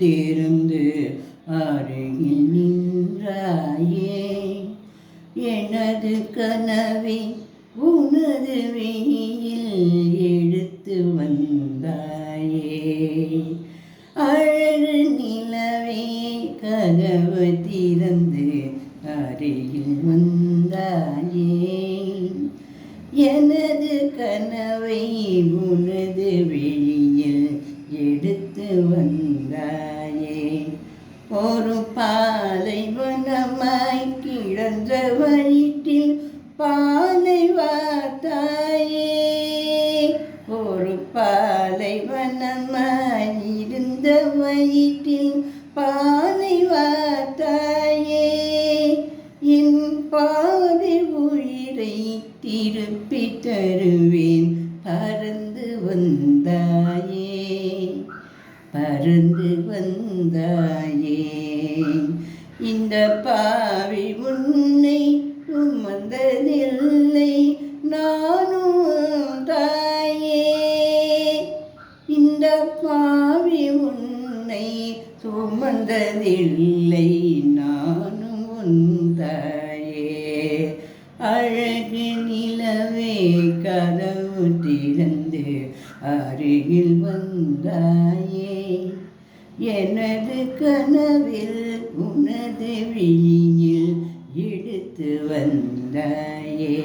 திறந்து அருகில் நின்றாயே. எனது கனவை உனது வெயில் எடுத்து வந்தாயே. அழகு நிலவே கதவு திறந்து அருகில் வந்தாயே. எனது கனவை உனது வெளியில் எடுத்து வந்தாயே. ஒரு பாலைவனமாய் கிடந்த வயிற்றில் பாலை வார்த்தாயே. ஒரு பாலைவனமாய் இருந்த வயிற்றில் பாலை வார்த்தாயே. என் பாதி உயிரை திருப்பி தருவேன் பறந்து வந்தாயே. பறந்து வந்தாயே. இந்த பாவி உன்னை சுமந்ததில்லை நானும் தாயே. இந்த பாவி உன்னை சுமந்ததில்லை நானும் உன் தாயே. அழகு நிலவே கதவு திறந்து அருகில் வந்தாயே. எனது கனவில் உனது விழியில் எடுத்து வந்தாயே.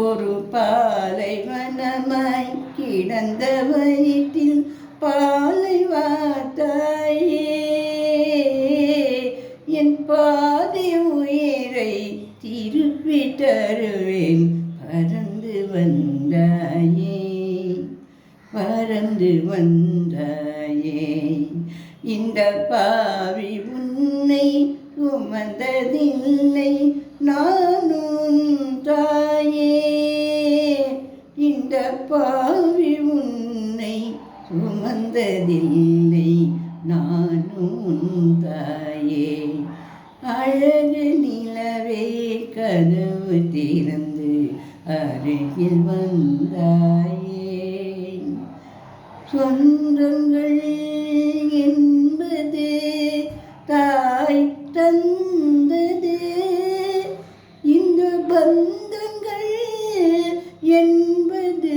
ஒரு பாலைவனமாய் கிடந்த வயிற்றில் பாலை வார்த்தாயே. என் பாதி உயிரை திருப்பி தருவேன் பறந்து வந்தாயே. பறந்து வந்தாயே. இந்த பாவி உன்னை சுமந்ததில்லை நானும் தாயே. இந்த பாவி உன்னை சுமந்ததில்லை நானும் தாயே. அழகு நிலவே கதவு திறந்து அருகில் வந்தாயே. சொந்தங்கள் என்பது தாய் தந்தது. இந்த பந்தங்கள் என்பது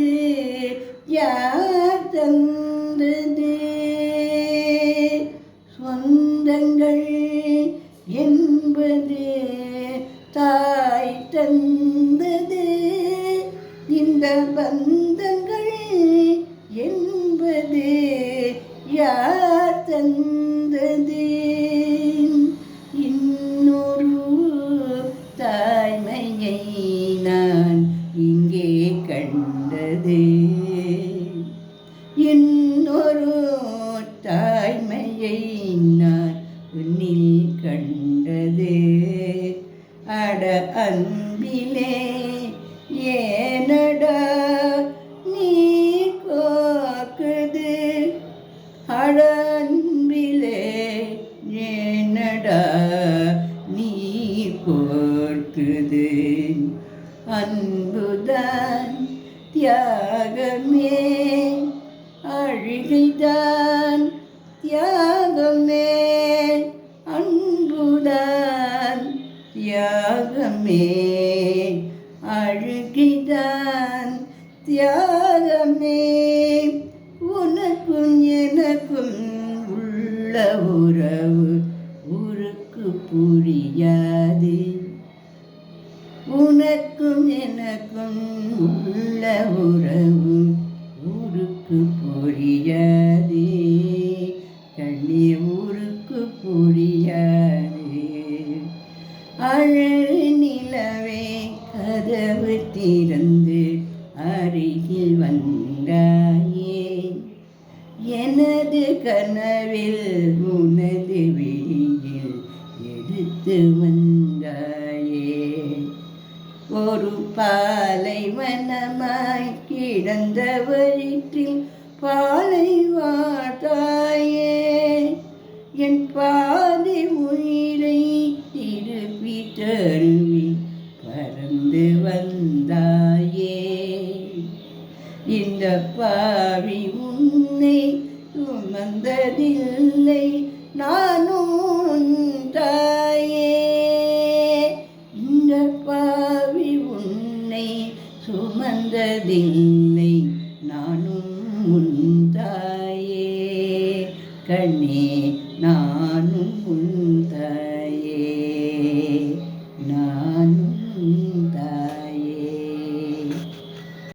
யார் தந்தது. சொந்தங்கள் என்பது தாய் தந்தது. இந்த பந்தங்கள் என்பது யார் தந்தது. இன்னொரு தாய்மையை நான் இங்கே கண்டது. இன்னொரு தாய்மையை நான் உன்னில் கண்டது. அட அன்பிலே ஏனடா நீ கோக்குது. அட அன்பிலே ஏனடா நீ கோர்க்குது. அன்புதான் தியாகமே அழுகைதான் தியாகமே. அன்புதான் தியாகமே அழுகைதான் தியாகமே. உனக்கும் எனக்கும் உள்ள உறவு ஊருக்கு புரியாது. உனக்கும் எனக்கும் உள்ள உறவு ஊருக்கு புரியாது. கண்ணி ஊருக்கு புரியாது. அழகு நிலவே கதவு திறந்து அருகில் வந்தாயே. எனது கனவில் உனது விழியில் எடுத்து வந்தாயே. ஒரு பாலைவனமாய் கிடந்த வயிற்றில் பாலை வார்த்தாயே. என் பாதி உயிரை திருப்பி தருவி பறந்து வந்தாயே. இந்த பாவி உன்னை சுமந்ததில்லை நானும் உன் தாயே. இந்த பாவி உன்னை சுமந்ததில்லை நானும் உன் தாயே. கண்ணே